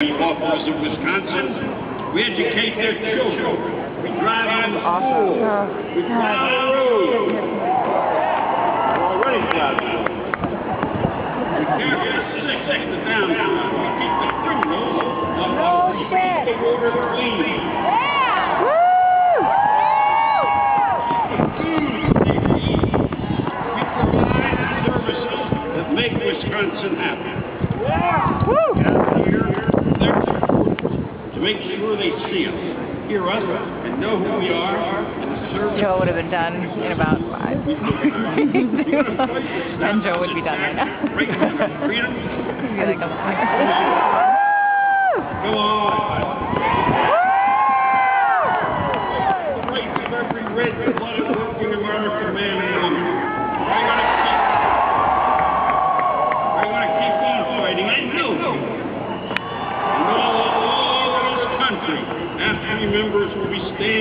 Officers of Wisconsin, we educate their children, we drive them to school, we plow the roads. We're already plowing. We care for the sick, the downtown. We keep the criminals off the street, the water clean. We provide services that make Wisconsin happy. To make sure they see us, hear us, and know who we are, and serve. Joe would have been done in about 5. And Joe would be done right now. Freedom. He'd be like, Come on. The rights of every red-blooded working American man and woman. We're going to keep on fighting. I know. After members will be staying.